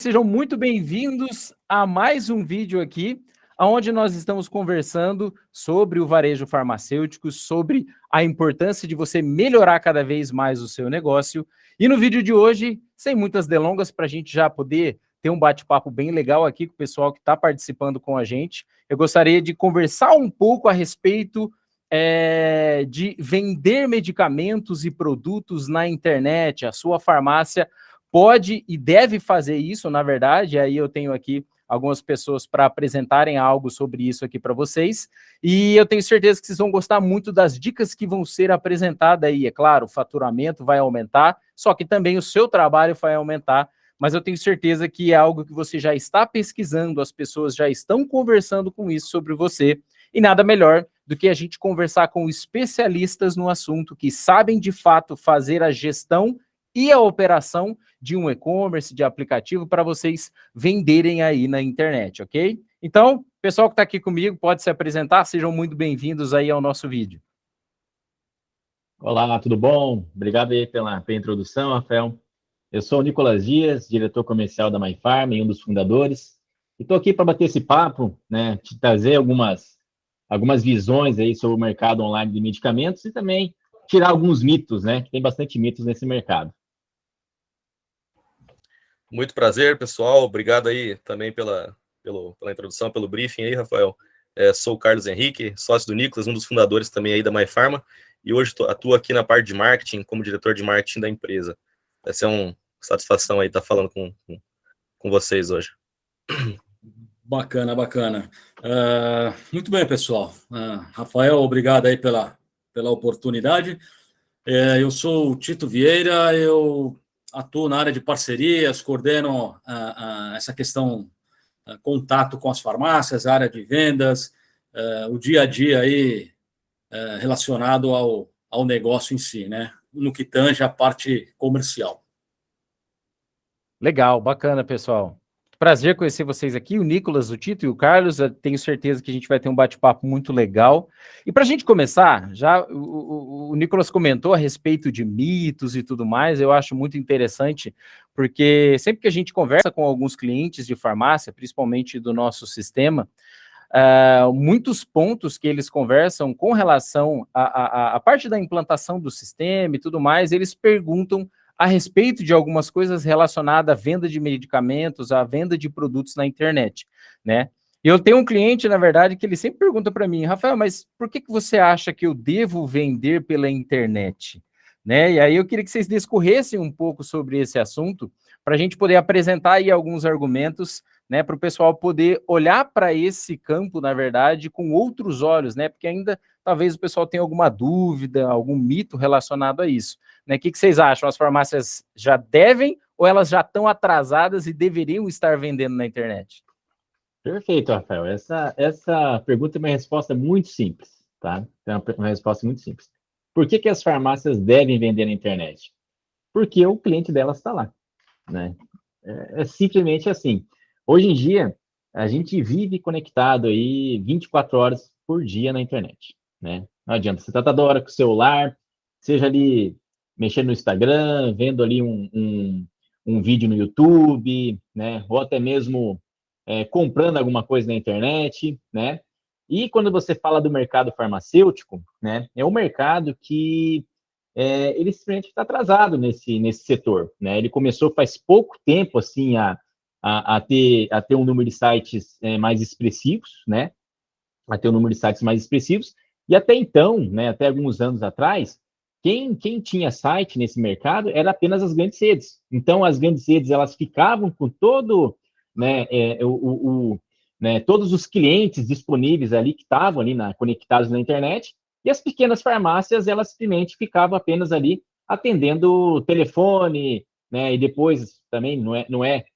Sejam muito bem-vindos a mais um vídeo aqui, onde nós estamos conversando sobre o varejo farmacêutico, sobre a importância de você melhorar cada vez mais o seu negócio. E no vídeo de hoje, sem muitas delongas, para a gente já poder ter um bate-papo bem legal aqui com o pessoal que está participando com a gente, eu gostaria de conversar um pouco a respeito de vender medicamentos e produtos na internet. A sua farmácia pode e deve fazer isso, na verdade. Aí eu tenho aqui algumas pessoas para apresentarem algo sobre isso aqui para vocês, e eu tenho certeza que vocês vão gostar muito das dicas que vão ser apresentadas aí. É claro, o faturamento vai aumentar, só que também o seu trabalho vai aumentar, mas eu tenho certeza que é algo que você já está pesquisando, as pessoas já estão conversando com isso sobre você, e nada melhor do que a gente conversar com especialistas no assunto, que sabem de fato fazer a gestão e a operação de um e-commerce, de aplicativo, para vocês venderem aí na internet, ok? Então, pessoal que está aqui comigo, pode se apresentar, sejam muito bem-vindos aí ao nosso vídeo. Olá, tudo bom? Obrigado aí pela introdução, Rafael. Eu sou o Nicolas Dias, diretor comercial da MyPharma e um dos fundadores. E estou aqui para bater esse papo, né, te trazer algumas visões aí sobre o mercado online de medicamentos e também tirar alguns mitos, né, que tem bastante mitos nesse mercado. Muito prazer, pessoal. Obrigado aí também pela introdução, pelo briefing aí, Rafael. Sou o Carlos Henrique, sócio do Nicolas, um dos fundadores também aí da MyPharma, e hoje atuo aqui na parte de marketing, como diretor de marketing da empresa. Vai ser uma satisfação aí estar falando com vocês hoje. Bacana, bacana. Muito bem, pessoal. Rafael, obrigado aí pela oportunidade. Eu sou o Tito Vieira, eu atuo na área de parcerias, coordeno essa questão, contato com as farmácias, área de vendas, o dia a dia aí relacionado ao negócio em si, né? No que tange a parte comercial. Legal, bacana, pessoal. Prazer conhecer vocês aqui, o Nicolas, o Tito e o Carlos. Eu tenho certeza que a gente vai ter um bate-papo muito legal. E para a gente começar, já o Nicolas comentou a respeito de mitos e tudo mais. Eu acho muito interessante, porque sempre que a gente conversa com alguns clientes de farmácia, principalmente do nosso sistema, muitos pontos que eles conversam com relação à parte da implantação do sistema e tudo mais, eles perguntam a respeito de algumas coisas relacionadas à venda de medicamentos, à venda de produtos na internet, né? Eu tenho um cliente, na verdade, que ele sempre pergunta para mim: Rafael, mas por que você acha que eu devo vender pela internet? Né? E aí eu queria que vocês discorressem um pouco sobre esse assunto, para a gente poder apresentar aí alguns argumentos, né, para o pessoal poder olhar para esse campo, na verdade, com outros olhos, né? Porque ainda talvez o pessoal tenha alguma dúvida, algum mito relacionado a isso. Né? O que vocês acham? As farmácias já devem ou elas já estão atrasadas e deveriam estar vendendo na internet? Perfeito, Rafael. Essa pergunta é uma resposta muito simples, tá? É uma resposta muito simples. Por que as farmácias devem vender na internet? Porque o cliente delas está lá, né? É simplesmente assim. Hoje em dia, a gente vive conectado aí 24 horas por dia na internet, né? Não adianta, você está toda hora com o celular, seja ali mexendo no Instagram, vendo ali um vídeo no YouTube, né? Ou até mesmo comprando alguma coisa na internet, né? E quando você fala do mercado farmacêutico, né? É um mercado que ele simplesmente está atrasado nesse setor, né? Ele começou faz pouco tempo, assim, a ter um número de sites mais expressivos, né? A ter um número de sites mais expressivos. E até então, né? Até alguns anos atrás, quem tinha site nesse mercado era apenas as grandes redes. Então, as grandes redes, elas ficavam com todo, né? Né, todos os clientes disponíveis ali que estavam ali conectados na internet. E as pequenas farmácias, elas simplesmente ficavam apenas ali atendendo telefone, né? E depois também,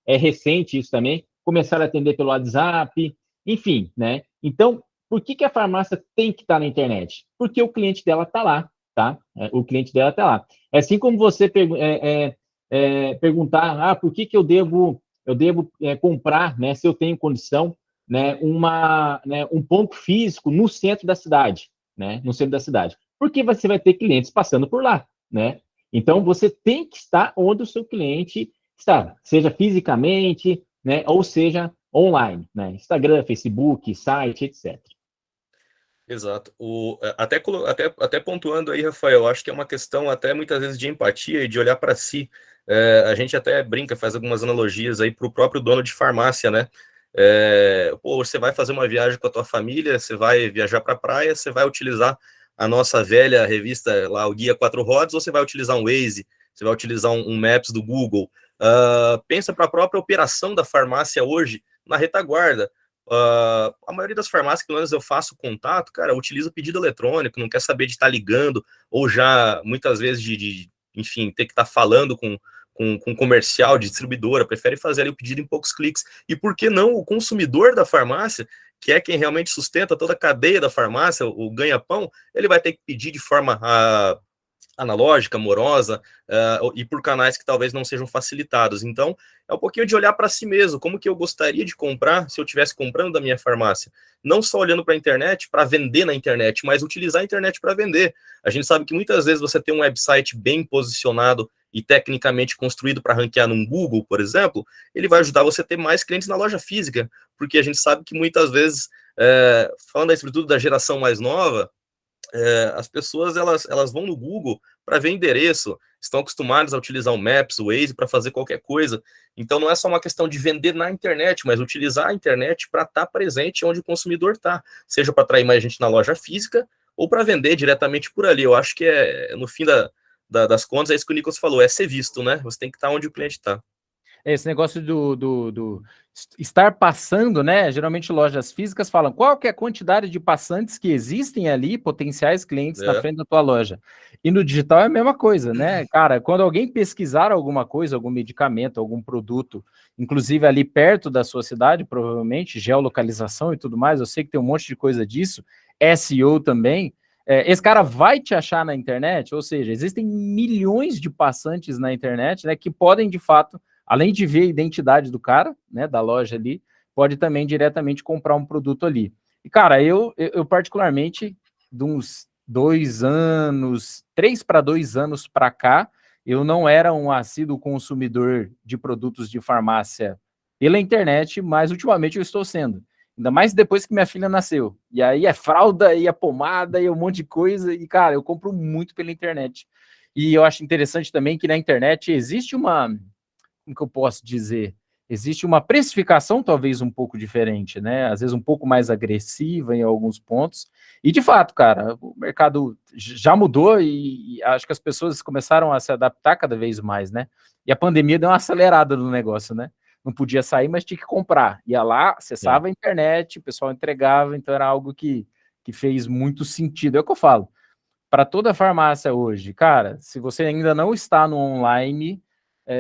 é recente isso também, começaram a atender pelo WhatsApp, enfim, né? Então, por que a farmácia tem que estar na internet? Porque o cliente dela está lá, tá? O cliente dela está lá. É assim como você perguntar, por que eu devo comprar, né? Se eu tenho condição, né? Um ponto físico no centro da cidade, né? No centro da cidade. Porque você vai ter clientes passando por lá, né? Então, você tem que estar onde o seu cliente seja fisicamente, né, ou seja online, né, Instagram, Facebook, site, etc. Exato. Até pontuando aí, Rafael, eu acho que é uma questão até muitas vezes de empatia e de olhar para si. A gente até brinca, faz algumas analogias aí para o próprio dono de farmácia, né? Você vai fazer uma viagem com a tua família, você vai viajar para a praia, você vai utilizar a nossa velha revista lá, o Guia 4 Rodas, ou você vai utilizar um Waze, você vai utilizar um Maps do Google. Pensa para a própria operação da farmácia hoje na retaguarda. A maioria das farmácias, pelo menos eu faço contato, cara, utiliza pedido eletrônico, não quer saber de estar ligando, ou já, muitas vezes, enfim, ter que estar falando com comercial, de distribuidora, prefere fazer ali o pedido em poucos cliques. E por que não o consumidor da farmácia, que é quem realmente sustenta toda a cadeia da farmácia, o ganha-pão, ele vai ter que pedir de forma analógica, amorosa, e por canais que talvez não sejam facilitados. Então, é um pouquinho de olhar para si mesmo, como que eu gostaria de comprar se eu estivesse comprando da minha farmácia. Não só olhando para a internet, para vender na internet, mas utilizar a internet para vender. A gente sabe que muitas vezes você tem um website bem posicionado e tecnicamente construído para ranquear num Google, por exemplo, ele vai ajudar você a ter mais clientes na loja física, porque a gente sabe que muitas vezes, falando a sobretudo da geração mais nova, as pessoas elas vão no Google para ver endereço, estão acostumadas a utilizar o Maps, o Waze para fazer qualquer coisa. Então não é só uma questão de vender na internet, mas utilizar a internet para estar presente onde o consumidor está, seja para atrair mais gente na loja física ou para vender diretamente por ali. Eu acho que no fim das contas, é isso que o Nicolas falou, é ser visto, né? Você tem que estar onde o cliente está. Esse negócio do estar passando, né? Geralmente lojas físicas falam qual que é a quantidade de passantes que existem ali, potenciais clientes na frente da tua loja. E no digital é a mesma coisa, né? Cara, quando alguém pesquisar alguma coisa, algum medicamento, algum produto, inclusive ali perto da sua cidade, provavelmente, geolocalização e tudo mais, eu sei que tem um monte de coisa disso, SEO também, esse cara vai te achar na internet, ou seja, existem milhões de passantes na internet, né, que podem, de fato, além de ver a identidade do cara, né, da loja ali, pode também diretamente comprar um produto ali. E, cara, eu particularmente, de uns 2 anos, 3 para 2 anos para cá, eu não era um assíduo consumidor de produtos de farmácia pela internet, mas ultimamente eu estou sendo. Ainda mais depois que minha filha nasceu. E aí é fralda, e é pomada, e um monte de coisa. E, cara, eu compro muito pela internet. E eu acho interessante também que na internet existe uma... Como que eu posso dizer? Existe uma precificação talvez um pouco diferente, né? Às vezes um pouco mais agressiva em alguns pontos. E, de fato, cara, o mercado já mudou e acho que as pessoas começaram a se adaptar cada vez mais, né? E a pandemia deu uma acelerada no negócio, né? Não podia sair, mas tinha que comprar. Ia lá, acessava a internet, o pessoal entregava, então era algo que fez muito sentido. É o que eu falo. Para toda farmácia hoje, cara, se você ainda não está no online,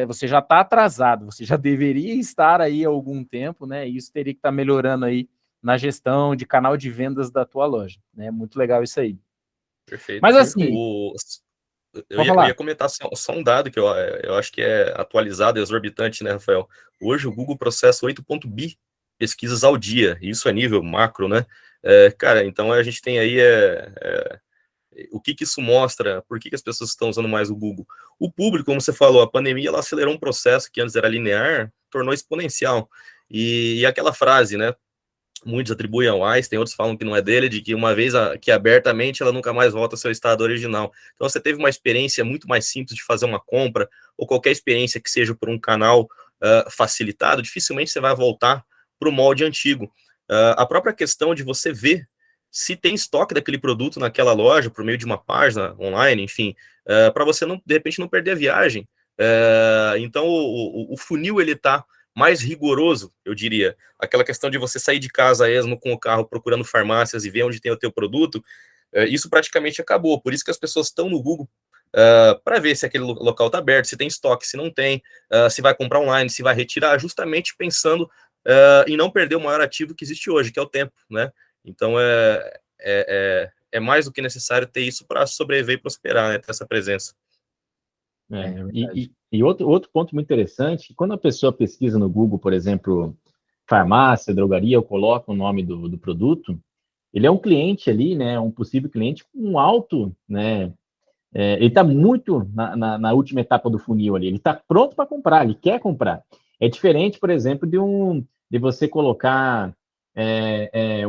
você já está atrasado, você já deveria estar aí há algum tempo, né? E isso teria que estar melhorando aí na gestão de canal de vendas da tua loja, né? Muito legal isso aí. Perfeito. Mas assim, eu ia comentar só um dado que eu acho que é atualizado e exorbitante, né, Rafael? Hoje o Google processa 8.bi pesquisas ao dia, isso é nível macro, né? Cara, então a gente tem aí o que isso mostra, por que as pessoas estão usando mais o Google? O público, como você falou, a pandemia ela acelerou um processo que antes era linear, tornou exponencial. E aquela frase, né? Muitos atribuem ao Einstein, outros falam que não é dele, de que uma vez que abertamente ela nunca mais volta ao seu estado original. Então você teve uma experiência muito mais simples de fazer uma compra, ou qualquer experiência que seja por um canal facilitado, dificilmente você vai voltar para o molde antigo. A própria questão de você ver se tem estoque daquele produto naquela loja, por meio de uma página online, enfim, para você, não, de repente, não perder a viagem. Então o funil, ele está mais rigoroso, eu diria. Aquela questão de você sair de casa esmo com o carro procurando farmácias e ver onde tem o teu produto, isso praticamente acabou. Por isso que as pessoas estão no Google para ver se aquele local está aberto, se tem estoque, se não tem, se vai comprar online, se vai retirar, justamente pensando em não perder o maior ativo que existe hoje, que é o tempo, né? Então é mais do que necessário ter isso para sobreviver e prosperar, né? Ter essa presença. E outro ponto muito interessante, quando a pessoa pesquisa no Google, por exemplo, farmácia, drogaria, ou coloca o nome do produto, ele é um cliente ali, né, um possível cliente com um alto, né, ele está muito na última etapa do funil ali, ele está pronto para comprar, ele quer comprar. É diferente, por exemplo, de você colocar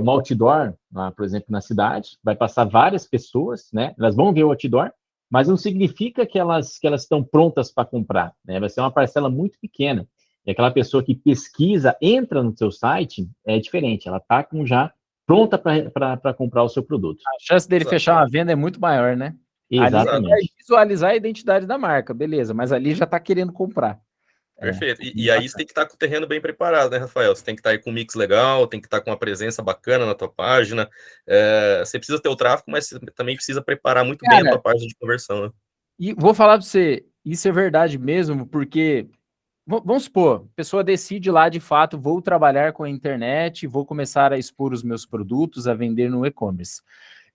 um outdoor, lá, por exemplo, na cidade, vai passar várias pessoas, né? Elas vão ver o outdoor, mas não significa que elas estão prontas para comprar, né? Vai ser uma parcela muito pequena. E aquela pessoa que pesquisa, entra no seu site, é diferente, ela está já pronta para comprar o seu produto. A chance dele Exato. fechar uma venda é muito maior, né? Exatamente. Ali vai visualizar a identidade da marca, beleza, mas ali já está querendo comprar. Perfeito. E aí você tem que estar com o terreno bem preparado, né, Rafael? Você tem que estar aí com um mix legal, tem que estar com uma presença bacana na tua página. Você precisa ter o tráfego, mas você também precisa preparar muito bem a tua página de conversão, né? E vou falar para você, isso é verdade mesmo, porque, vamos supor, a pessoa decide lá, de fato, vou trabalhar com a internet, vou começar a expor os meus produtos, a vender no e-commerce.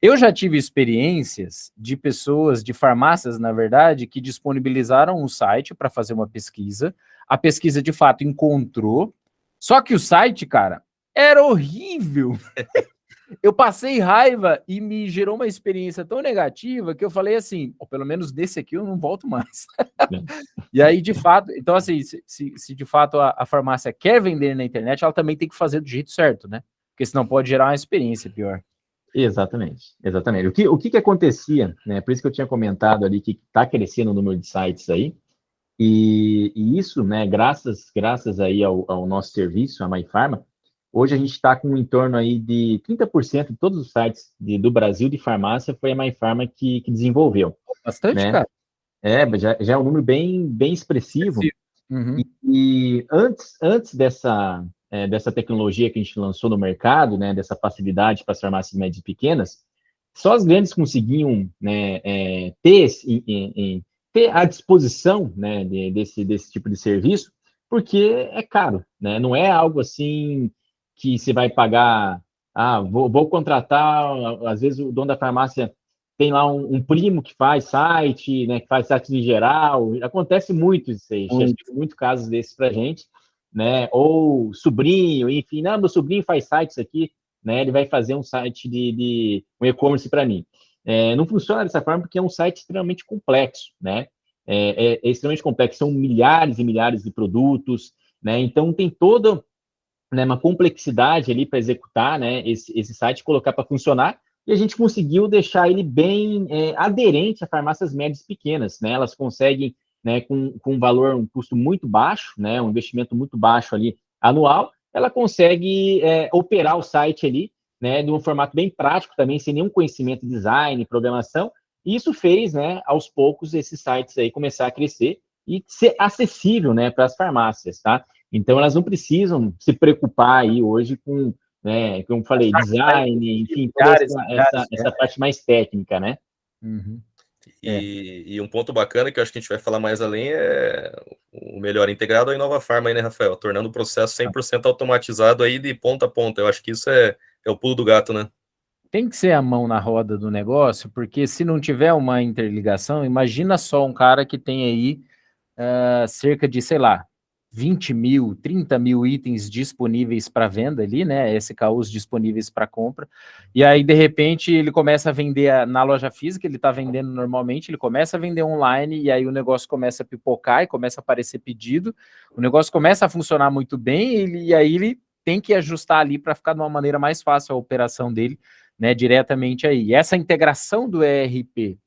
Eu já tive experiências de pessoas, de farmácias, na verdade, que disponibilizaram um site para fazer uma pesquisa. A pesquisa, de fato, encontrou. Só que o site, cara, era horrível. Eu passei raiva e me gerou uma experiência tão negativa que eu falei assim, pelo menos desse aqui eu não volto mais. E aí, de fato, então assim, se de fato a farmácia quer vender na internet, ela também tem que fazer do jeito certo, né? Porque senão pode gerar uma experiência pior. Exatamente, exatamente. O que acontecia, né? Por isso que eu tinha comentado ali que está crescendo o número de sites aí, e isso, né, graças aí ao nosso serviço, a MyPharma, hoje a gente está com em torno aí de 30% de todos os sites do Brasil de farmácia foi a MyPharma que desenvolveu. Bastante, né? cara. Já é um número bem expressivo. Uhum. E antes dessa tecnologia que a gente lançou no mercado, né, dessa facilidade para as farmácias médias e pequenas, só as grandes conseguiam, né, ter à disposição, né, desse tipo de serviço, porque é caro, né? Não é algo assim que você vai pagar, vou contratar, às vezes o dono da farmácia tem lá um primo que faz site, né, que faz site em geral, acontece muito isso aí, chega muito casos desses para a gente, né, ou sobrinho, enfim, não, meu sobrinho faz sites aqui, né, ele vai fazer um site de um e-commerce para mim. Não funciona dessa forma porque é um site extremamente complexo, né, é extremamente complexo, são milhares e milhares de produtos, né, então tem toda, né, uma complexidade ali para executar, né, esse site, colocar para funcionar, e a gente conseguiu deixar ele bem aderente a farmácias médias e pequenas, né? Elas conseguem, né, com um custo muito baixo, né, um investimento muito baixo ali anual, ela consegue operar o site ali, né, de um formato bem prático também, sem nenhum conhecimento de design, programação, e isso fez, né, aos poucos, esses sites aí começar a crescer e ser acessível, né, para as farmácias, tá? Então, elas não precisam se preocupar aí hoje com, né, como eu falei, design, enfim, toda essa parte mais técnica, né? Uhum. E um ponto bacana que eu acho que a gente vai falar mais além é o melhor integrado à Inova Farma aí, né, Rafael? Tornando o processo 100% automatizado aí de ponta a ponta. Eu acho que isso é o pulo do gato, né? Tem que ser a mão na roda do negócio, porque se não tiver uma interligação, imagina só um cara que tem aí cerca de, sei lá, 20 mil, 30 mil itens disponíveis para venda ali, né? SKUs disponíveis para compra. E aí, de repente, ele começa a vender na loja física, ele está vendendo normalmente, ele começa a vender online, e aí o negócio começa a pipocar e começa a aparecer pedido, o negócio começa a funcionar muito bem, e aí ele tem que ajustar ali para ficar de uma maneira mais fácil a operação dele, né? Diretamente aí. E essa integração do ERP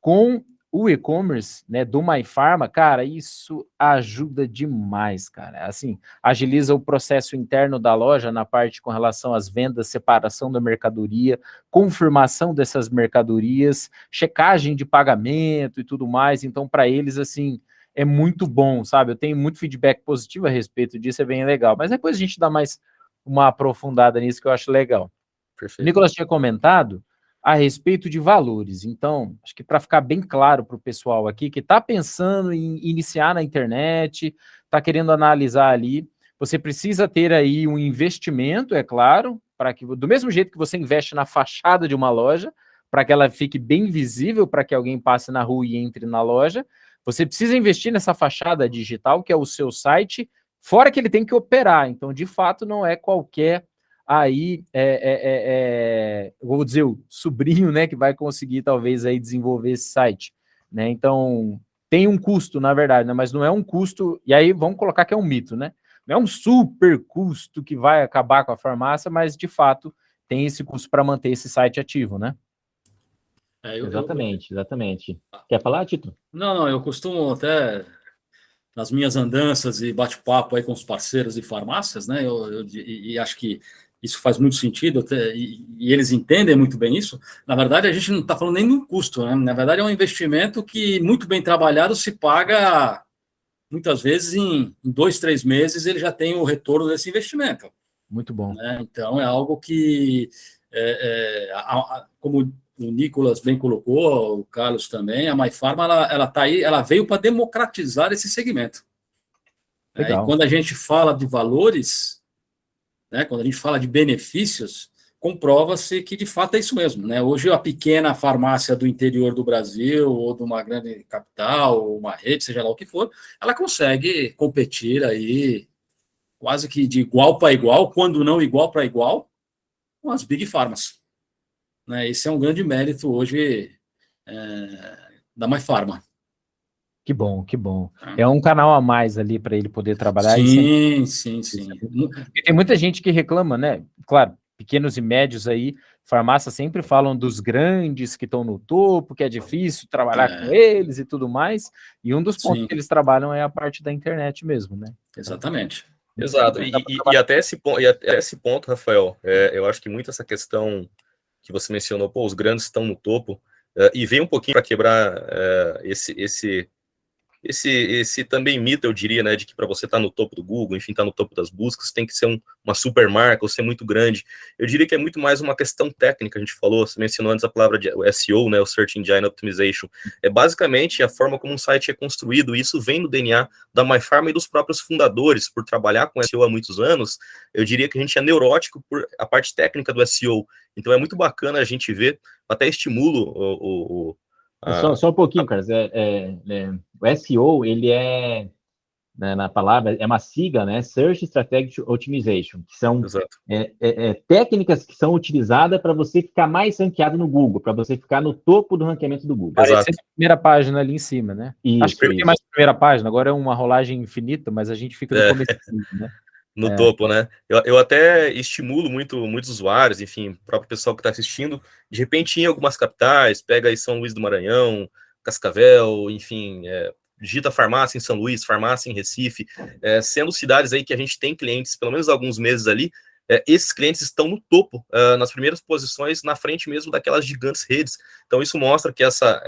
com o e-commerce, né, do MyPharma, cara, isso ajuda demais, cara. Assim, agiliza o processo interno da loja na parte com relação às vendas, separação da mercadoria, confirmação dessas mercadorias, checagem de pagamento e tudo mais. Então, para eles, assim, é muito bom, sabe? Eu tenho muito feedback positivo a respeito disso, é bem legal. Mas depois a gente dá mais uma aprofundada nisso que eu acho legal. Perfeito. O Nicolas tinha comentado a respeito de valores. Então, acho que para ficar bem claro para o pessoal aqui que está pensando em iniciar na internet, está querendo analisar ali, você precisa ter aí um investimento, é claro, para que, do mesmo jeito que você investe na fachada de uma loja, para que ela fique bem visível, para que alguém passe na rua e entre na loja, você precisa investir nessa fachada digital, que é o seu site, fora que ele tem que operar. Então, de fato, não é qualquer aí, vou dizer, o sobrinho, né, que vai conseguir talvez aí desenvolver esse site. né? Então, tem um custo, na verdade, né? Mas não é um custo, e aí vamos colocar que é um mito, né? Não é um super custo que vai acabar com a farmácia, mas, de fato, tem esse custo para manter esse site ativo, né? Exatamente. Quer falar, Tito? Não, eu costumo até, nas minhas andanças e bate-papo aí com os parceiros de farmácias, né? E acho que isso faz muito sentido, e eles entendem muito bem isso. Na verdade, a gente não está falando nem do custo, né? Na verdade, é um investimento que, muito bem trabalhado, se paga, muitas vezes, em 2, 3 meses, ele já tem o retorno desse investimento. Muito bom. Né? Então, é algo que, como o Nicolas bem colocou, o Carlos também, a MyPharma, ela tá aí, ela veio para democratizar esse segmento. Legal. E quando a gente fala de valores, né, quando a gente fala de benefícios, comprova-se que de fato é isso mesmo. Né? Hoje, a pequena farmácia do interior do Brasil, ou de uma grande capital, ou uma rede, seja lá o que for, ela consegue competir aí quase que de igual para igual, quando não igual para igual, com as Big Pharmas. Né? Esse é um grande mérito hoje da MyPharma. Que bom, que bom. É um canal a mais ali para ele poder trabalhar. Sim. Porque tem muita gente que reclama, né? Claro, pequenos e médios aí, farmácias sempre falam dos grandes que estão no topo, que é difícil trabalhar com eles e tudo mais. E um dos pontos que eles trabalham é a parte da internet mesmo, né? Exatamente. Exato. E até esse ponto, Rafael, eu acho que muito essa questão que você mencionou, pô, os grandes estão no topo, e vem um pouquinho para quebrar esse também mito, eu diria, né, de que para você estar no topo do Google, enfim, estar no topo das buscas, tem que ser uma super marca ou ser muito grande. Eu diria que é muito mais uma questão técnica, a gente falou, você mencionou antes a palavra de SEO, né, o Search Engine Optimization. É basicamente a forma como um site é construído, e isso vem no DNA da MyPharma e dos próprios fundadores, por trabalhar com SEO há muitos anos. Eu diria que a gente é neurótico por a parte técnica do SEO, então é muito bacana a gente ver, até estimulo Só um pouquinho, Carlos. O SEO, ele né, na palavra, é uma sigla, né? Search Strategic Optimization, que são técnicas que são utilizadas para você ficar mais ranqueado no Google, para você ficar no topo do ranqueamento do Google. Parece a primeira página ali em cima, né? Acho que tem mais primeira página, agora é uma rolagem infinita, mas a gente fica no começo, né? No topo, né? Eu até estimulo muitos usuários, enfim, o próprio pessoal que está assistindo, de repente em algumas capitais, pega aí São Luís do Maranhão, Cascavel, enfim, digita farmácia em São Luís, farmácia em Recife, sendo cidades aí que a gente tem clientes, pelo menos alguns meses ali, esses clientes estão no topo, nas primeiras posições, na frente mesmo daquelas gigantes redes. Então isso mostra que essa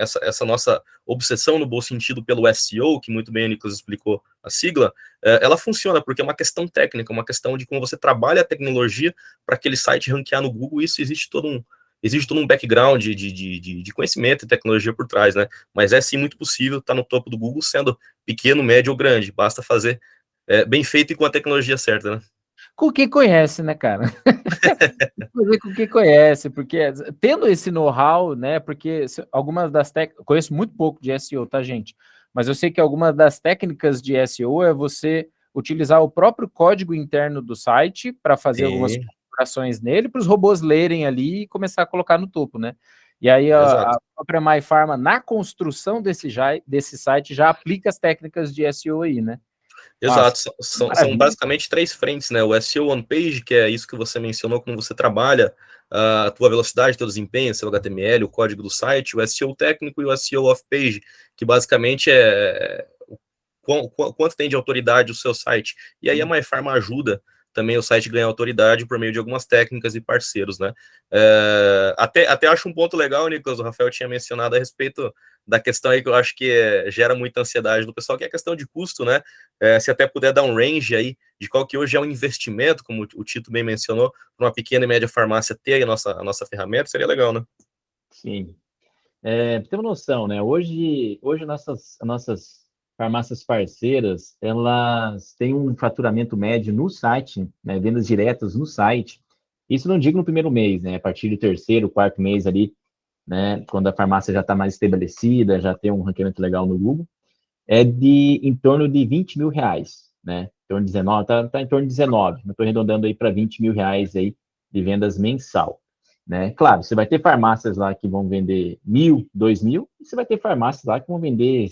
nossa obsessão, no bom sentido, pelo SEO, que muito bem o Nicolas explicou a sigla, ela funciona, porque é uma questão técnica, uma questão de como você trabalha a tecnologia para aquele site ranquear no Google, e isso existe todo um background de conhecimento e tecnologia por trás, né? Mas é sim muito possível estar no topo do Google, sendo pequeno, médio ou grande, basta fazer bem feito e com a tecnologia certa, né? Com quem conhece, né, cara? Fazer com quem conhece, porque tendo esse know-how, né, porque algumas das técnicas, conheço muito pouco de SEO, tá, gente? Mas eu sei que algumas das técnicas de SEO é você utilizar o próprio código interno do site para fazer algumas configurações nele, para os robôs lerem ali e começar a colocar no topo, né? E aí a própria MyPharma, na construção desse site, já aplica as técnicas de SEO aí, né? Exato, são basicamente 3 frentes, né? O SEO on-page, que é isso que você mencionou, como você trabalha a tua velocidade, teu desempenho, seu HTML, o código do site, o SEO técnico e o SEO off-page, que basicamente é quanto tem de autoridade o seu site. E aí a MyPharma ajuda também o site ganhar autoridade por meio de algumas técnicas e parceiros, né? Até acho um ponto legal, Nicolas, o Rafael tinha mencionado a respeito da questão aí que eu acho que gera muita ansiedade do pessoal, que é a questão de custo, né? Se até puder dar um range aí de qual que hoje é um investimento, como o Tito bem mencionou, para uma pequena e média farmácia ter aí a nossa ferramenta, seria legal, né? Sim. Pra ter uma noção, né? Hoje nossas farmácias parceiras, elas têm um faturamento médio no site, né? Vendas diretas no site. Isso não digo no primeiro mês, né? A partir do terceiro, quarto mês ali, né? Quando a farmácia já está mais estabelecida, já tem um ranqueamento legal no Google, em torno de 20 mil reais, né? Em torno de 19, tá em torno de 19. Eu estou arredondando aí para 20 mil reais aí de vendas mensal. né? Claro, você vai ter farmácias lá que vão vender 1.000, 2.000, e você vai ter farmácias lá que vão vender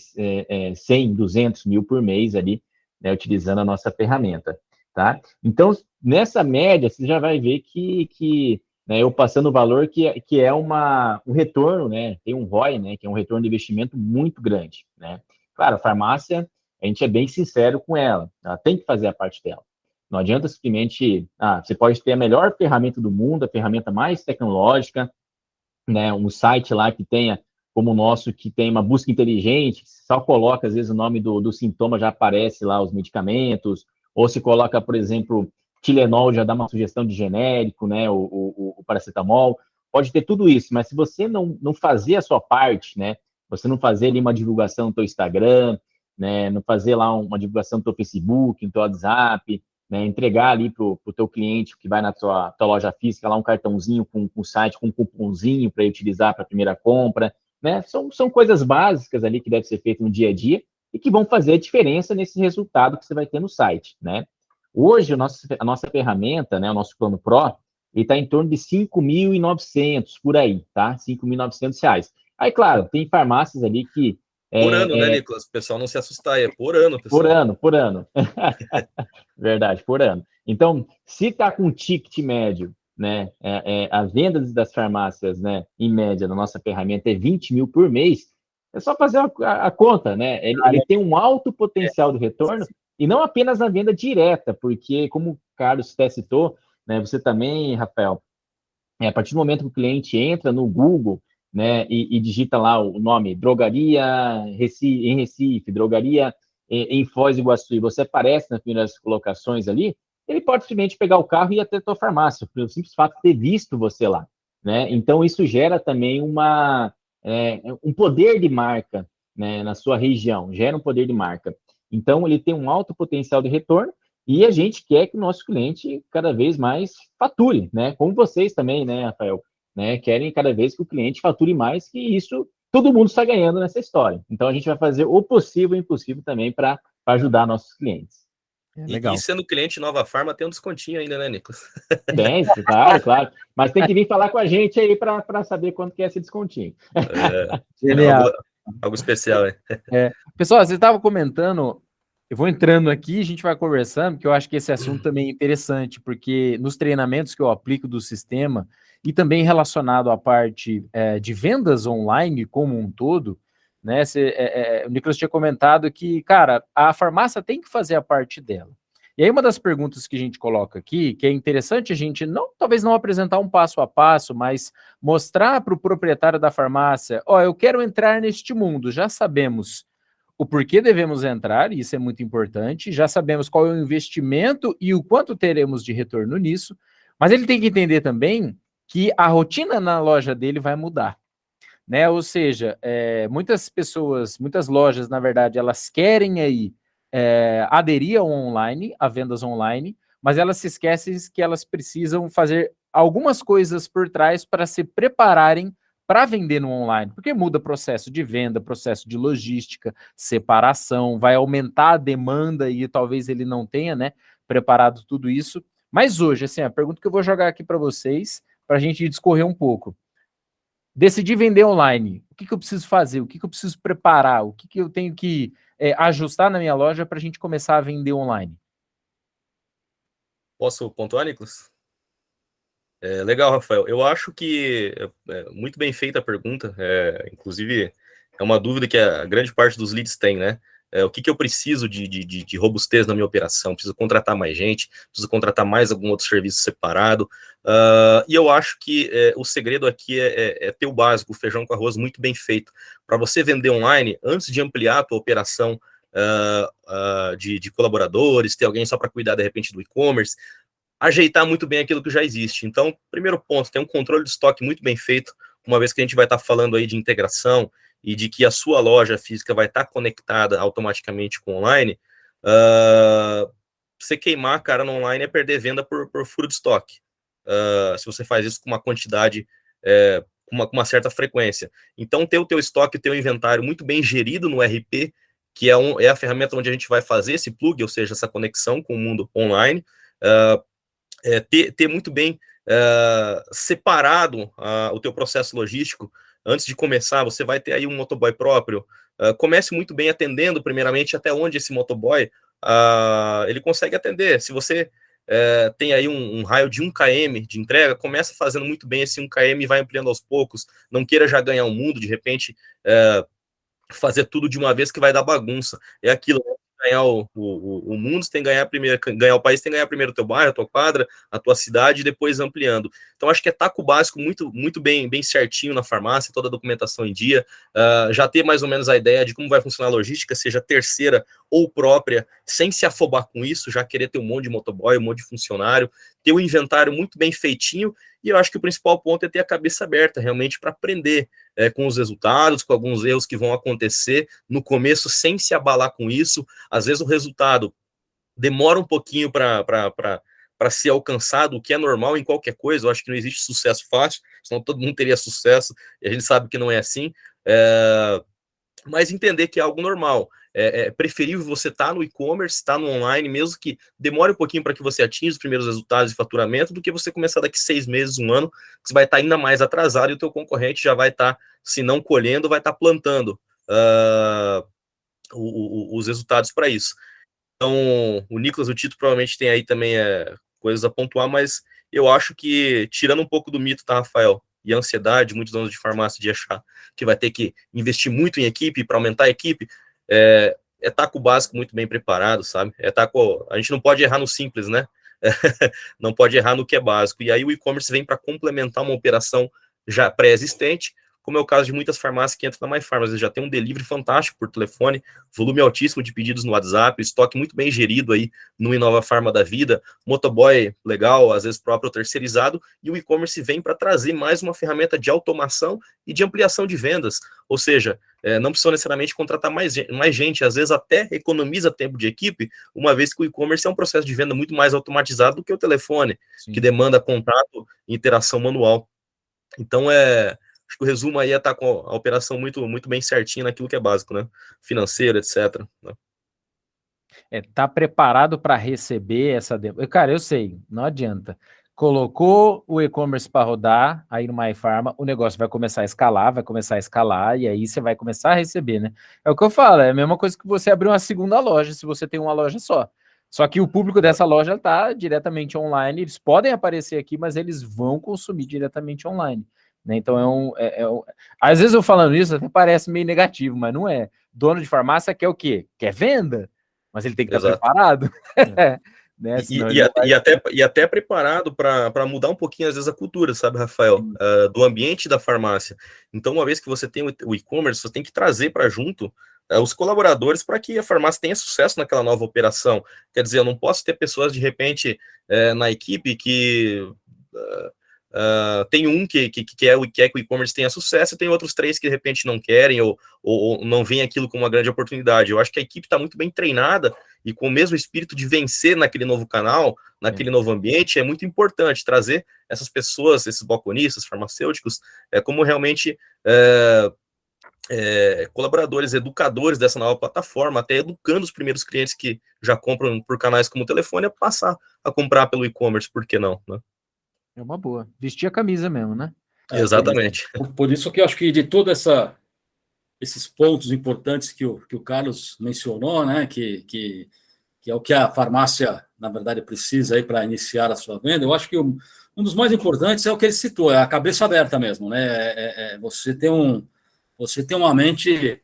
100, 200 mil por mês ali, né, utilizando a nossa ferramenta, tá? Então, nessa média, você já vai ver que né, eu passando o valor que é um retorno, né? Tem um ROI, né? Que é um retorno de investimento muito grande, né? Claro, a farmácia, a gente é bem sincero com ela tem que fazer a parte dela. Não adianta simplesmente, você pode ter a melhor ferramenta do mundo, a ferramenta mais tecnológica, né? Um site lá que tenha, como o nosso, que tem uma busca inteligente, só coloca, às vezes, o nome do sintoma, já aparece lá os medicamentos, ou se coloca, por exemplo, Tilenol, já dá uma sugestão de genérico, né? O paracetamol. Pode ter tudo isso, mas se você não fazer a sua parte, né? Você não fazer ali uma divulgação no teu Instagram, né? Não fazer lá uma divulgação no teu Facebook, no teu WhatsApp, né, entregar ali para o teu cliente que vai na tua loja física lá um cartãozinho com o site, com um cupomzinho para utilizar para a primeira compra, né? São coisas básicas ali que deve ser feito no dia a dia e que vão fazer a diferença nesse resultado que você vai ter no site, né? Hoje, a nossa ferramenta, né, o nosso plano Pro, ele está em torno de 5.900 por aí, tá? R$ 5.900. Aí, claro, tem farmácias ali que Por ano, né, Nicolas? O pessoal não se assustar, é por ano, pessoal. Por ano. Verdade, por ano. Então, se está com um ticket médio, né, a venda das farmácias, né, em média, na nossa ferramenta é 20 mil por mês, é só fazer a conta, né? Ele tem um alto potencial de retorno, e não apenas na venda direta, porque, como o Carlos até citou, né, você também, Rafael, a partir do momento que o cliente entra no Google, né, e digita lá o nome, drogaria em Recife, drogaria em Foz do Iguaçu, e você aparece nas primeiras colocações ali, ele pode simplesmente pegar o carro e ir até a tua farmácia, pelo simples fato de ter visto você lá, né? Então, isso gera também um poder de marca, né, na sua região, gera um poder de marca. Então, ele tem um alto potencial de retorno, e a gente quer que o nosso cliente cada vez mais fature, né? Como vocês também, né, Rafael? Né? Querem cada vez que o cliente fature mais, que isso todo mundo está ganhando nessa história. Então a gente vai fazer o possível e o impossível também para ajudar nossos clientes. E sendo cliente Nova Farma, tem um descontinho ainda, né, Nicolas? Tem, claro, claro. Mas tem que vir falar com a gente aí para saber quanto que é esse descontinho. Algo especial, hein? Pessoal, você estava comentando, eu vou entrando aqui, a gente vai conversando, porque eu acho que esse assunto também é interessante, porque nos treinamentos que eu aplico do sistema, e também relacionado à parte de vendas online como um todo, né? O Nicolas tinha comentado que, cara, a farmácia tem que fazer a parte dela. E aí uma das perguntas que a gente coloca aqui, que é interessante a gente talvez não apresentar um passo a passo, mas mostrar para o proprietário da farmácia, eu quero entrar neste mundo, já sabemos o porquê devemos entrar, e isso é muito importante, já sabemos qual é o investimento e o quanto teremos de retorno nisso, mas ele tem que entender também que a rotina na loja dele vai mudar, né? Ou seja, muitas lojas, na verdade, elas querem aí aderir ao online, a vendas online, mas elas se esquecem que elas precisam fazer algumas coisas por trás para se prepararem para vender no online, porque muda processo de venda, processo de logística, separação, vai aumentar a demanda e talvez ele não tenha, né, preparado tudo isso. Mas hoje, assim, a pergunta que eu vou jogar aqui para vocês, para a gente discorrer um pouco. Decidi vender online, o que eu preciso fazer? O que eu preciso preparar? O que eu tenho que ajustar na minha loja para a gente começar a vender online? Posso pontuar, Nicolas? Legal, Rafael. Eu acho que é muito bem feita a pergunta. Inclusive, é uma dúvida que a grande parte dos leads tem, né? O que eu preciso de robustez na minha operação? Preciso contratar mais gente? Preciso contratar mais algum outro serviço separado? E eu acho que o segredo aqui é ter o básico, o feijão com arroz muito bem feito. Para você vender online, antes de ampliar a tua operação de colaboradores, ter alguém só para cuidar, de repente, do e-commerce, ajeitar muito bem aquilo que já existe. Então, primeiro ponto, tem um controle de estoque muito bem feito, uma vez que a gente vai estar falando aí de integração e de que a sua loja física vai estar conectada automaticamente com o online, você queimar a cara no online é perder venda por furo de estoque. Se você faz isso com uma quantidade, com uma certa frequência. Então, ter o teu estoque, o teu inventário muito bem gerido no RP, que é a ferramenta onde a gente vai fazer esse plug, ou seja, essa conexão com o mundo online, ter muito bem separado o teu processo logístico. Antes de começar, você vai ter aí um motoboy próprio. Comece muito bem atendendo, primeiramente, até onde esse motoboy ele consegue atender. Se você tem aí um raio de 1 km de entrega, começa fazendo muito bem esse 1 km e vai ampliando aos poucos. Não queira já ganhar o mundo, de repente, fazer tudo de uma vez que vai dar bagunça. É aquilo, né? Ganhar o mundo, você tem que ganhar primeiro, ganhar o país, tem que ganhar primeiro o teu bairro, a tua quadra, a tua cidade, e depois ampliando. Então, acho que com o básico muito bem certinho na farmácia, toda a documentação em dia, já ter mais ou menos a ideia de como vai funcionar a logística, seja terceira ou própria, sem se afobar com isso, já querer ter um monte de motoboy, um monte de funcionário, ter o inventário muito bem feitinho, e eu acho que o principal ponto é ter a cabeça aberta, realmente, para aprender com os resultados, com alguns erros que vão acontecer no começo, sem se abalar com isso. Às vezes o resultado demora um pouquinho para ser alcançado, o que é normal em qualquer coisa. Eu acho que não existe sucesso fácil, senão todo mundo teria sucesso, e a gente sabe que não é assim. Mas entender que é algo normal. É preferível você estar no e-commerce, estar no online, mesmo que demore um pouquinho para que você atinja os primeiros resultados de faturamento, do que você começar daqui 6 meses, 1 ano, que você vai estar ainda mais atrasado e o teu concorrente já vai estar, se não colhendo, vai estar plantando os resultados para isso. Então, o Nicolas, o Tito provavelmente tem aí também coisas a pontuar, mas eu acho que, tirando um pouco do mito, tá, Rafael? E a ansiedade, muitos donos de farmácia de achar que vai ter que investir muito em equipe para aumentar a equipe, tá com o básico muito bem preparado, sabe? A gente não pode errar no simples, né? Não pode errar no que é básico. E aí o e-commerce vem para complementar uma operação já pré-existente, como é o caso de muitas farmácias que entram na MyPharma, já tem um delivery fantástico por telefone, volume altíssimo de pedidos no WhatsApp, estoque muito bem gerido aí no Inova Farma da vida, motoboy legal, às vezes próprio ou terceirizado, e o e-commerce vem para trazer mais uma ferramenta de automação e de ampliação de vendas, ou seja, não precisa necessariamente contratar mais gente, às vezes até economiza tempo de equipe, uma vez que o e-commerce é um processo de venda muito mais automatizado do que o telefone, Sim. que demanda contato e interação manual. Então, acho que o resumo aí é estar com a operação muito bem certinha naquilo que é básico, né? Financeiro, etc. Né? Tá preparado para receber essa demanda. Cara, eu sei, não adianta. Colocou o e-commerce para rodar aí no MyPharma, o negócio vai começar a escalar, e aí você vai começar a receber, né? É o que eu falo, é a mesma coisa que você abrir uma segunda loja, se você tem uma loja só. Só que o público dessa loja está diretamente online, eles podem aparecer aqui, mas eles vão consumir diretamente online. Né? Então, às vezes eu falando isso até parece meio negativo, mas não é. Dono de farmácia quer o quê? Quer venda, mas ele tem que estar preparado. Né? E até preparado para mudar um pouquinho, às vezes, a cultura, sabe, Rafael? Do ambiente da farmácia. Então, uma vez que você tem o e-commerce, você tem que trazer para junto os colaboradores para que a farmácia tenha sucesso naquela nova operação. Quer dizer, eu não posso ter pessoas, de repente, na equipe que... tem um que quer que o e-commerce tenha sucesso, e tem outros 3 que de repente não querem ou não veem aquilo como uma grande oportunidade. Eu acho que a equipe está muito bem treinada e com o mesmo espírito de vencer naquele novo canal, naquele novo ambiente. É muito importante trazer essas pessoas, esses balconistas, farmacêuticos, como realmente colaboradores, educadores dessa nova plataforma, até educando os primeiros clientes que já compram por canais como o telefone a passar a comprar pelo e-commerce, por que não, né? É uma boa. Vestir a camisa mesmo, né? Exatamente. Por isso que eu acho que de todos esses pontos importantes que o Carlos mencionou, né, que é o que a farmácia, na verdade, precisa aí para iniciar a sua venda, eu acho que um dos mais importantes é o que ele citou, é a cabeça aberta mesmo, né? Você tem uma mente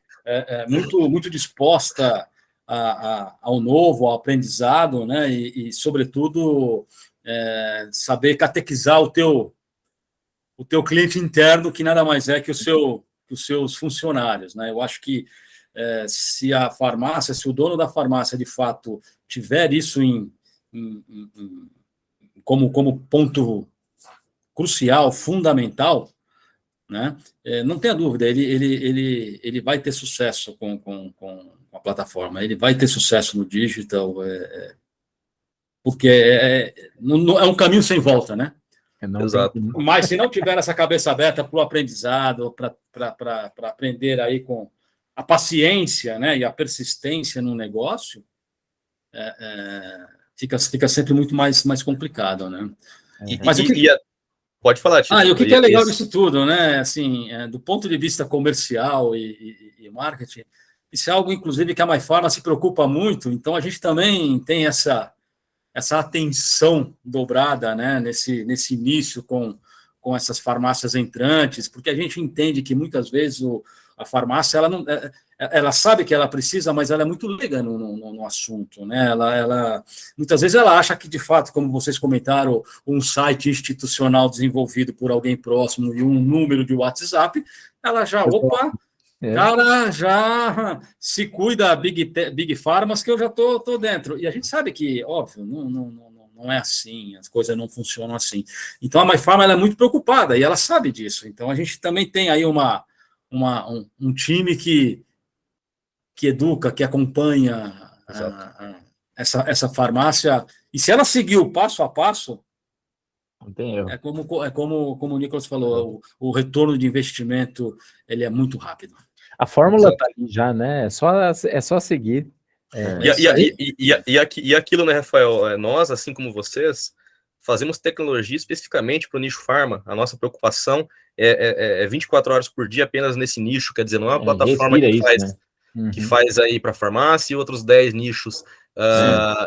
muito disposta ao novo, ao aprendizado, né? E sobretudo, saber catequizar o teu cliente interno, que nada mais é que os seus funcionários, né? Eu acho que se o dono da farmácia, de fato, tiver isso como ponto crucial, fundamental, né? Não tenha dúvida, ele vai ter sucesso com a plataforma, ele vai ter sucesso no digital, porque não é um caminho sem volta, né? Exato. Mas se não tiver essa cabeça aberta para o aprendizado, para aprender aí com a paciência, né, e a persistência no negócio, fica sempre muito mais complicado, né? Mas pode falar, Tito. E o que é legal disso tudo, né? Assim, do ponto de vista comercial e marketing, isso é algo, inclusive, que a MyPharma se preocupa muito. Então, a gente também tem essa atenção dobrada, né? Nesse início com essas farmácias entrantes, porque a gente entende que muitas vezes a farmácia ela sabe que ela precisa, mas ela é muito leiga no assunto, né? Muitas vezes ela acha que, de fato, como vocês comentaram, um site institucional desenvolvido por alguém próximo e um número de WhatsApp, ela já, cara, já se cuida Big Pharmas que eu já tô dentro. E a gente sabe que, óbvio, não é assim, as coisas não funcionam assim. Então, a MyPharma ela é muito preocupada e ela sabe disso. Então, a gente também tem aí um time que educa, que acompanha essa farmácia. E se ela seguir o passo a passo, não tem erro. É como o Nicolas falou, o retorno de investimento ele é muito rápido. A fórmula está ali já, né? É só seguir. E aquilo, né, Rafael? Nós, assim como vocês, fazemos tecnologia especificamente para o nicho farma. A nossa preocupação é 24 horas por dia apenas nesse nicho, quer dizer, não é uma plataforma que faz aí para farmácia e outros 10 nichos.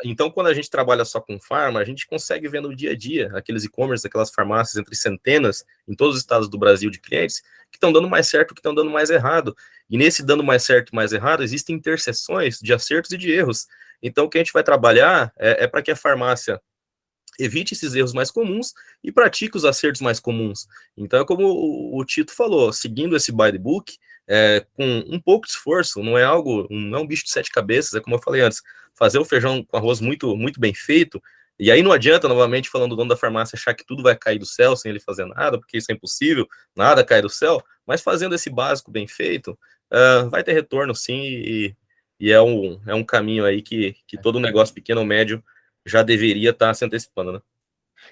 Então, quando a gente trabalha só com farma, a gente consegue ver no dia a dia aqueles e-commerce, aquelas farmácias entre centenas em todos os estados do Brasil de clientes que estão dando mais certo, que estão dando mais errado. E nesse dando mais certo e mais errado, existem interseções de acertos e de erros. Então, o que a gente vai trabalhar é para que a farmácia evite esses erros mais comuns e pratique os acertos mais comuns. Então, é como o Tito falou, seguindo esse by the book, com um pouco de esforço, não é um bicho de 7 cabeças, é como eu falei antes, fazer o feijão com arroz muito, muito bem feito, e aí não adianta, novamente, falando do dono da farmácia, achar que tudo vai cair do céu sem ele fazer nada, porque isso é impossível, nada cai do céu, mas fazendo esse básico bem feito, vai ter retorno sim, e é um caminho aí que todo negócio pequeno ou médio já deveria estar se antecipando, né?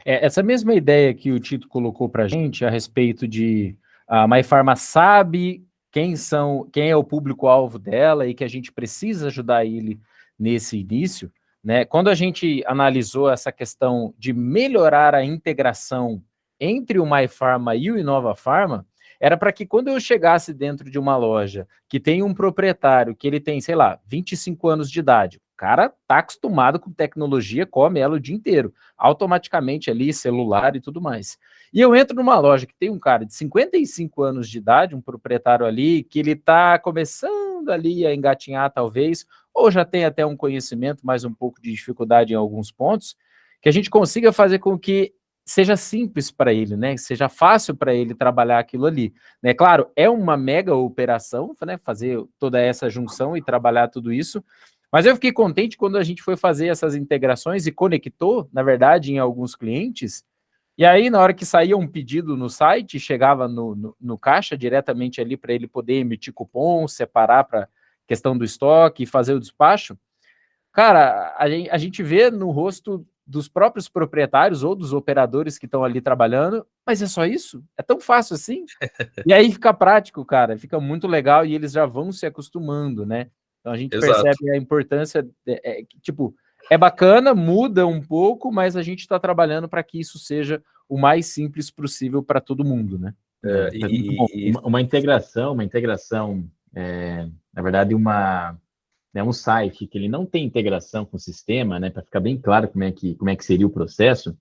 Essa mesma ideia que o Tito colocou para a gente a respeito de a MyPharma sabe quem é o público-alvo dela e que a gente precisa ajudar ele nesse início, né? Quando a gente analisou essa questão de melhorar a integração entre o MyPharma e o Inova Pharma, era para que quando eu chegasse dentro de uma loja que tem um proprietário que ele tem, sei lá, 25 anos de idade, o cara tá acostumado com tecnologia, come ela o dia inteiro, automaticamente ali, celular e tudo mais. E eu entro numa loja que tem um cara de 55 anos de idade, um proprietário ali, que ele tá começando ali a engatinhar talvez, ou já tem até um conhecimento, mas um pouco de dificuldade em alguns pontos, que a gente consiga fazer com que seja simples para ele, né? Seja fácil para ele trabalhar aquilo ali, né? Claro, é uma mega operação, né? Fazer toda essa junção e trabalhar tudo isso, mas eu fiquei contente quando a gente foi fazer essas integrações e conectou, na verdade, em alguns clientes, e aí na hora que saía um pedido no site, chegava no caixa diretamente ali para ele poder emitir cupom, separar para questão do estoque e fazer o despacho. Cara, a gente vê no rosto dos próprios proprietários ou dos operadores que estão ali trabalhando, mas é só isso? É tão fácil assim? E aí fica prático, cara, fica muito legal e eles já vão se acostumando, né? Então a gente percebe a importância, tipo, é bacana, muda um pouco, mas a gente está trabalhando para que isso seja o mais simples possível para todo mundo, né? Uma integração, na verdade, um site que ele não tem integração com o sistema, né, para ficar bem claro como é que seria o processo,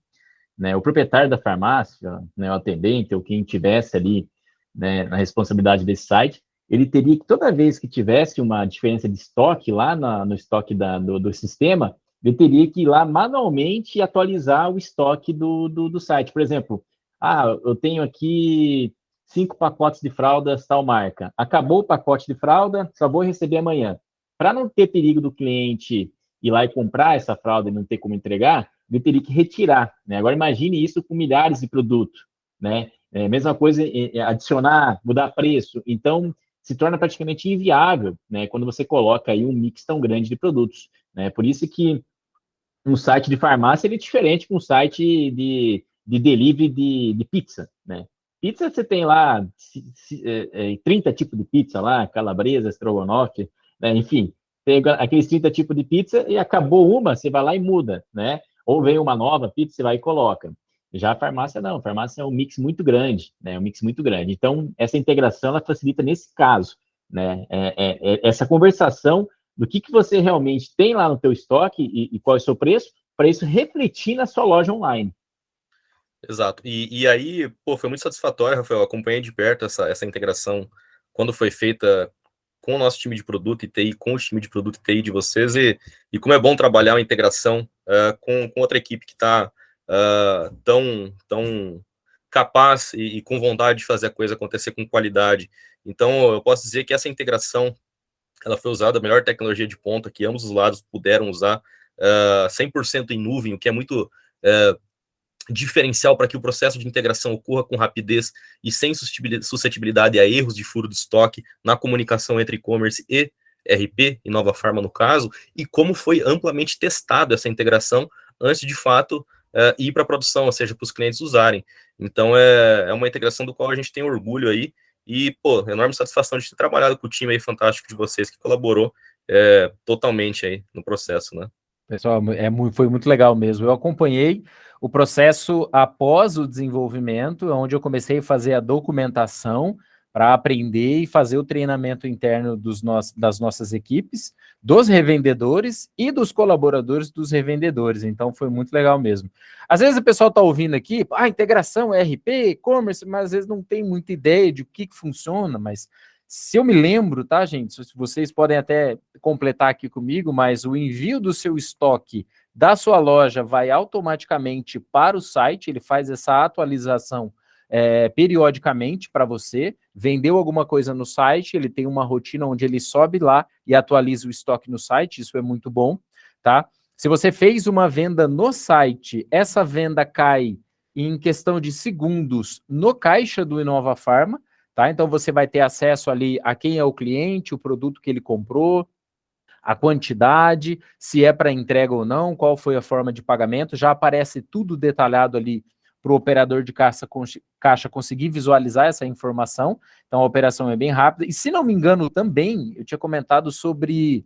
né, o proprietário da farmácia, né, o atendente, ou quem tivesse ali, né, na responsabilidade desse site, ele teria que, toda vez que tivesse uma diferença de estoque lá no estoque do sistema, ele teria que ir lá manualmente atualizar o estoque do site. Por exemplo, eu tenho aqui 5 pacotes de fraldas tal marca. Acabou o pacote de fralda, só vou receber amanhã. Para não ter perigo do cliente ir lá e comprar essa fralda e não ter como entregar, ele teria que retirar, né? Agora imagine isso com milhares de produtos, né? Mesma coisa, adicionar, mudar preço. Então, se torna praticamente inviável, né? Quando você coloca aí um mix tão grande de produtos, né? Por isso que um site de farmácia ele é diferente de um site de delivery de pizza, né? Pizza você tem lá 30 tipos de pizza lá, calabresa, estrogonofe, né? Enfim, tem aqueles 30 tipos de pizza e acabou uma, você vai lá e muda, né? Ou vem uma nova pizza, você vai e coloca. Já a farmácia não, a farmácia é um mix muito grande, né? Um mix muito grande. Então, essa integração ela facilita nesse caso, né? Essa conversação do que você realmente tem lá no teu estoque e qual é o seu preço, para isso refletir na sua loja online. Exato. E aí, pô, foi muito satisfatório, Rafael. Eu acompanhei de perto essa integração quando foi feita com o nosso time de produto e TI, com o time de produto e TI de vocês, e como é bom trabalhar uma integração com outra equipe que está tão capaz e com vontade de fazer a coisa acontecer com qualidade. Então, eu posso dizer que essa integração ela foi usada a melhor tecnologia de ponta que ambos os lados puderam usar, 100% em nuvem, o que é muito diferencial para que o processo de integração ocorra com rapidez e sem suscetibilidade a erros de furo de estoque na comunicação entre e-commerce e RP, e Nova Pharma no caso, e como foi amplamente testado essa integração antes de fato ir para a produção, ou seja, para os clientes usarem. Então é uma integração do qual a gente tem orgulho aí, e, pô, enorme satisfação de ter trabalhado com o time aí fantástico de vocês, que colaborou totalmente aí no processo, né? Pessoal, foi muito legal mesmo. Eu acompanhei o processo após o desenvolvimento, onde eu comecei a fazer a documentação para aprender e fazer o treinamento interno das nossas equipes, dos revendedores e dos colaboradores dos revendedores. Então, foi muito legal mesmo. Às vezes o pessoal está ouvindo aqui, integração, ERP, e-commerce, mas às vezes não tem muita ideia de o que funciona, mas se eu me lembro, tá, gente? Vocês podem até completar aqui comigo, mas o envio do seu estoque da sua loja vai automaticamente para o site, ele faz essa atualização periodicamente para você. Vendeu alguma coisa no site, ele tem uma rotina onde ele sobe lá e atualiza o estoque no site, isso é muito bom, tá? Se você fez uma venda no site, essa venda cai em questão de segundos no caixa do Inova Pharma, tá? Então, você vai ter acesso ali a quem é o cliente, o produto que ele comprou, a quantidade, se é para entrega ou não, qual foi a forma de pagamento, já aparece tudo detalhado ali para o operador de caixa conseguir visualizar essa informação. Então, a operação é bem rápida. E, se não me engano, também, eu tinha comentado sobre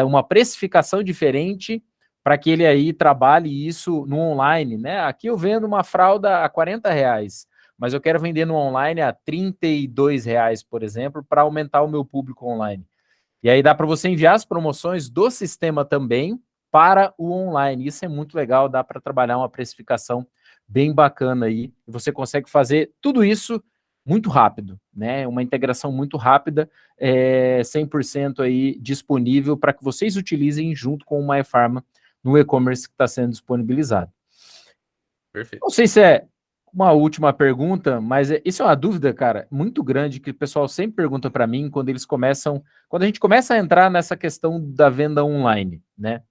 uma precificação diferente para que ele aí trabalhe isso no online, né? Aqui eu vendo uma fralda a R$40, mas eu quero vender no online a R$32, por exemplo, para aumentar o meu público online. E aí dá para você enviar as promoções do sistema também para o online. Isso é muito legal, dá para trabalhar uma precificação bem bacana aí. E você consegue fazer tudo isso muito rápido, né? Uma integração muito rápida, 100% aí disponível para que vocês utilizem junto com o MyPharma no e-commerce que está sendo disponibilizado. Perfeito. Não sei se é uma última pergunta, mas isso é uma dúvida, cara, muito grande que o pessoal sempre pergunta para mim quando a gente começa a entrar nessa questão da venda online, né?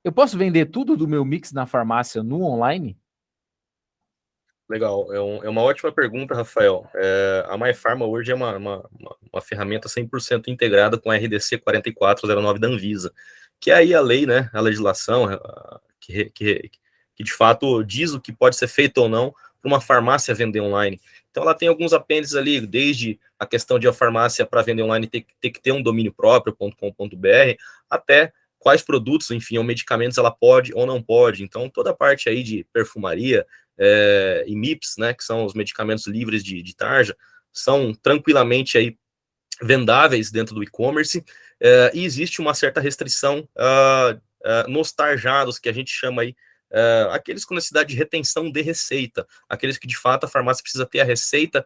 Eu posso vender tudo do meu mix na farmácia no online? Legal, é uma ótima pergunta, Rafael. A MyPharma hoje é uma ferramenta 100% integrada com a RDC 4409 da Anvisa, que é aí a lei, né, a legislação que de fato diz o que pode ser feito ou não para uma farmácia vender online. Então ela tem alguns apêndices ali, desde a questão de a farmácia para vender online ter que ter um domínio próprio.com.br, até quais produtos, enfim, ou medicamentos ela pode ou não pode. Então toda a parte aí de perfumaria, e MIPS, né, que são os medicamentos livres de tarja, são tranquilamente aí vendáveis dentro do e-commerce, e existe uma certa restrição nos tarjados, que a gente chama aí, aqueles com necessidade de retenção de receita, aqueles que de fato a farmácia precisa ter a receita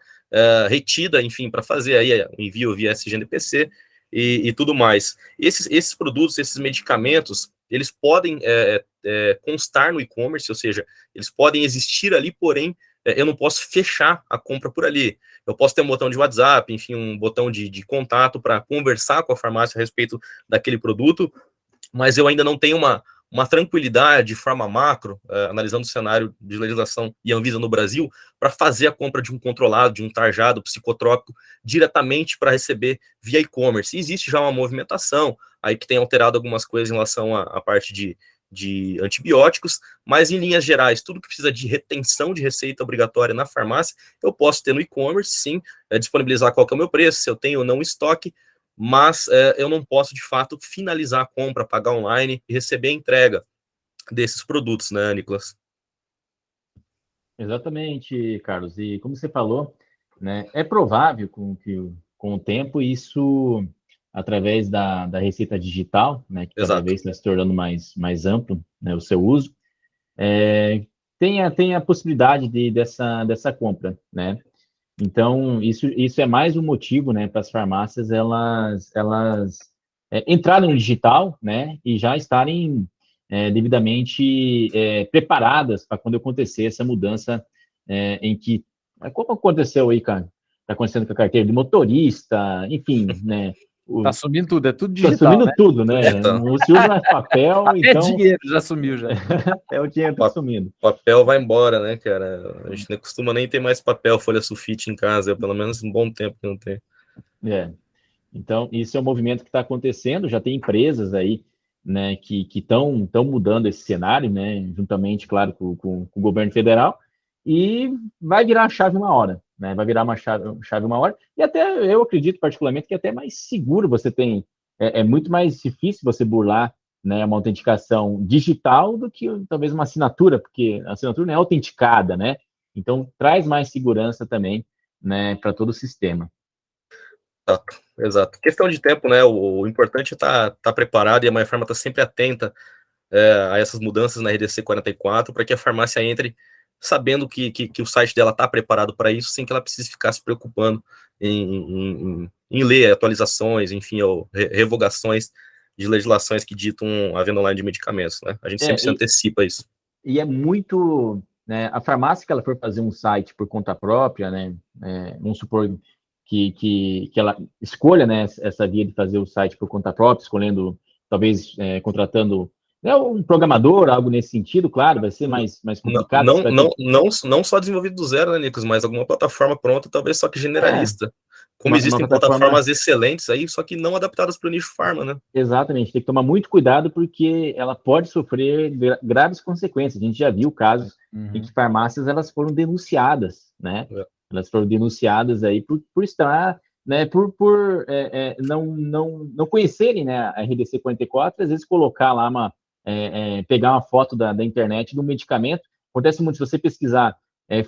retida, enfim, para fazer aí o envio via SGNPC e tudo mais. Esses produtos, esses medicamentos, eles podem constar no e-commerce, ou seja, eles podem existir ali, porém, eu não posso fechar a compra por ali. Eu posso ter um botão de WhatsApp, enfim, um botão de contato para conversar com a farmácia a respeito daquele produto, mas eu ainda não tenho uma tranquilidade de forma macro, analisando o cenário de legislação e Anvisa no Brasil, para fazer a compra de um controlado, de um tarjado psicotrópico, diretamente para receber via e-commerce. Existe já uma movimentação aí que tem alterado algumas coisas em relação à parte de antibióticos, mas em linhas gerais, tudo que precisa de retenção de receita obrigatória na farmácia, eu posso ter no e-commerce, sim, disponibilizar qual que é o meu preço, se eu tenho ou não estoque, mas eu não posso, de fato, finalizar a compra, pagar online e receber a entrega desses produtos, né, Nicolas? Exatamente, Carlos. E como você falou, né, é provável com o tempo isso, através da receita digital, né, que cada Exato. vez está se tornando mais amplo, né, o seu uso, tem a possibilidade dessa compra, né? Então, isso é mais um motivo, né, para as farmácias elas entrarem no digital, né, e já estarem devidamente preparadas para quando acontecer essa mudança em que, como aconteceu aí, cara, está acontecendo com a carteira de motorista, enfim, né, Tá sumindo tudo, é tudo está digital, sumindo né? tudo, né, Então, não se usa mais papel, Até então dinheiro já sumiu já. o dinheiro está pa- sumindo. papel vai embora, né, cara? A gente não costuma nem ter mais papel, folha sulfite em casa, pelo menos um bom tempo que não tem. É. Então, isso é um movimento que está acontecendo, já tem empresas aí, né, que estão mudando esse cenário, né, juntamente, claro, com o governo federal, e vai virar a chave uma hora, né, vai virar uma chave uma hora, e até eu acredito particularmente que é até mais seguro você tem, é muito mais difícil você burlar, né, uma autenticação digital do que talvez uma assinatura, porque a assinatura não é autenticada, né, então traz mais segurança também, né, para todo o sistema. Exato, exato. Questão de tempo, né? O importante é tá preparado e a MyPharma está sempre atenta a essas mudanças na RDC 44 para que a farmácia entre sabendo que o site dela está preparado para isso, sem que ela precise ficar se preocupando em ler atualizações, enfim, ou revogações de legislações que ditam a venda online de medicamentos, né? A gente sempre É, se antecipa isso. e é muito, né, a farmácia que ela for fazer um site por conta própria, né, vamos supor que ela escolha, né, essa via de fazer o site por conta própria, escolhendo, talvez, contratando, né, um programador, algo nesse sentido, claro, vai ser mais Não, complicado, você vai ter, não só desenvolvido do zero, né, Nicolas, mas alguma plataforma pronta, talvez só que é, generalista. Como uma existem plataforma. plataformas excelentes aí, só que não adaptadas para o nicho farma, né? Exatamente, tem que tomar muito cuidado porque ela pode sofrer graves consequências. A gente já viu casos em Uhum. que farmácias elas foram denunciadas, né? É. Elas foram denunciadas aí por estar, né? Não conhecerem, né? A RDC 44, às vezes colocar lá pegar uma foto da internet do medicamento. Acontece muito se você pesquisar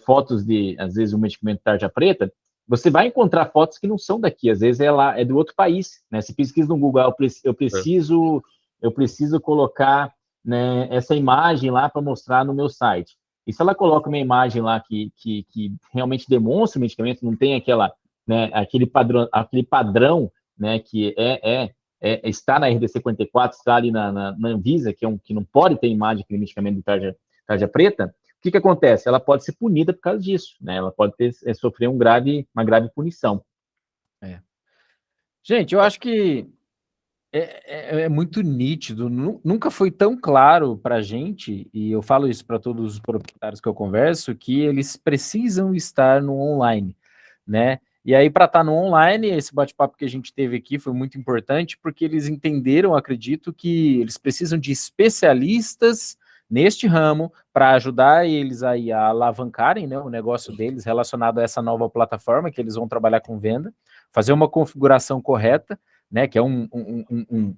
fotos de, às vezes, um medicamento tarja preta, você vai encontrar fotos que não são daqui, às vezes é do outro país, né? Se pesquisa no Google, eu preciso colocar, né, essa imagem lá para mostrar no meu site. E se ela coloca uma imagem lá que realmente demonstra o medicamento, não tem né, aquele padrão, né, que está na RDC 44, está ali na Anvisa, que não pode ter imagem daquele medicamento de tarja preta, o que acontece? Ela pode ser punida por causa disso, né? Ela pode sofrer uma grave punição. Gente, eu acho que é muito nítido, nunca foi tão claro para a gente, e eu falo isso para todos os proprietários que eu converso, que eles precisam estar no online, né? E aí, para estar no online, esse bate-papo que a gente teve aqui foi muito importante, porque eles entenderam, acredito, que eles precisam de especialistas neste ramo para ajudar eles aí a alavancarem, né, o negócio deles relacionado a essa nova plataforma que eles vão trabalhar com venda, fazer uma configuração correta, né, que é um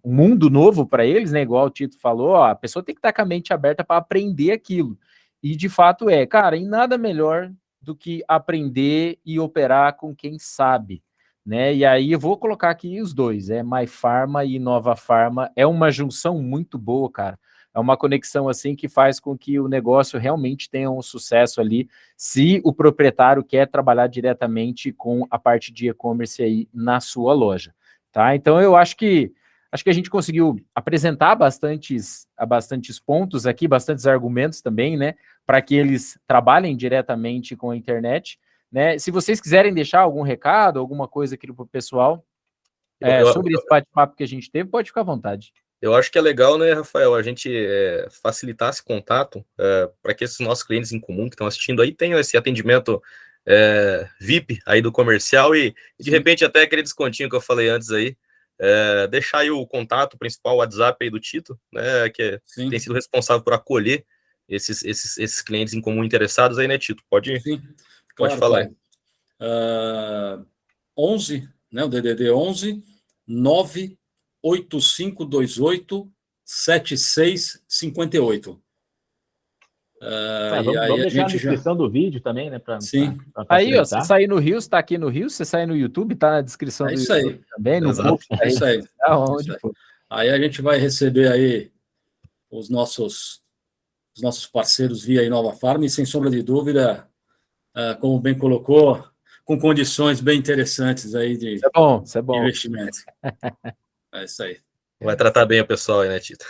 mundo novo para eles, né, igual o Tito falou, ó, a pessoa tem que estar com a mente aberta para aprender aquilo. E de fato cara, em nada melhor do que aprender e operar com quem sabe, né? E aí eu vou colocar aqui os dois, MyPharma e Nova Pharma, é uma junção muito boa, cara. É uma conexão assim que faz com que o negócio realmente tenha um sucesso ali, se o proprietário quer trabalhar diretamente com a parte de e-commerce aí na sua loja. Tá? Então eu acho que a gente conseguiu apresentar bastantes pontos aqui, bastantes argumentos também, né, para que eles trabalhem diretamente com a internet, né? Se vocês quiserem deixar algum recado, alguma coisa aqui para o pessoal sobre esse bate-papo que a gente teve, pode ficar à vontade. Eu acho que é legal, né, Rafael, a gente facilitar esse contato para que esses nossos clientes em comum que estão assistindo aí tenham esse atendimento VIP aí do comercial e de repente até aquele descontinho que eu falei antes aí, deixar aí o contato principal, o WhatsApp aí do Tito, né, que tem sido responsável por acolher esses clientes em comum interessados aí, né, Tito? Pode claro, falar aí. 11, né, o DDD 11 98528 7658. Vamos aí a deixar na gente já... descrição do vídeo também, né? Sim. Aí, ó, você sair no Rio, você tá aqui no Rio, você sai no YouTube, tá na descrição do isso YouTube aí. também, no Exato. post, É isso aí. aonde Isso aí. for. Aí a gente vai receber aí os nossos parceiros via Inova Farma e, sem sombra de dúvida, como bem colocou, com condições bem interessantes aí de Isso é bom, isso é bom. investimento. É isso aí. Vai tratar bem o pessoal aí, né, Tito?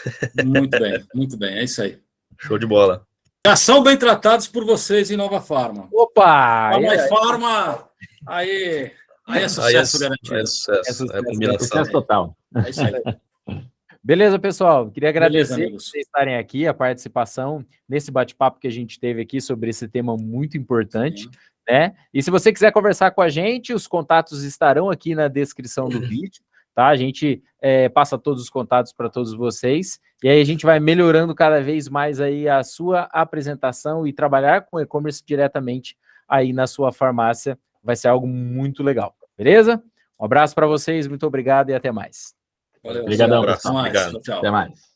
Muito bem, é isso aí. Show de bola. Já são bem tratados por vocês em Nova Farma. Opa! A My Farma, aí é sucesso garantido. É sucesso. É combinação. Sucesso total. É isso aí. Beleza, pessoal? Queria agradecer Beleza, por vocês estarem aqui, a participação nesse bate-papo que a gente teve aqui sobre esse tema muito importante, né? E se você quiser conversar com a gente, os contatos estarão aqui na descrição do vídeo, tá? A gente passa todos os contatos para todos vocês, e aí a gente vai melhorando cada vez mais aí a sua apresentação e trabalhar com e-commerce diretamente aí na sua farmácia. Vai ser algo muito legal, beleza? Um abraço para vocês, muito obrigado e até mais. Valeu, Obrigadão, até pessoal. mais. Obrigado. Tchau. Até mais.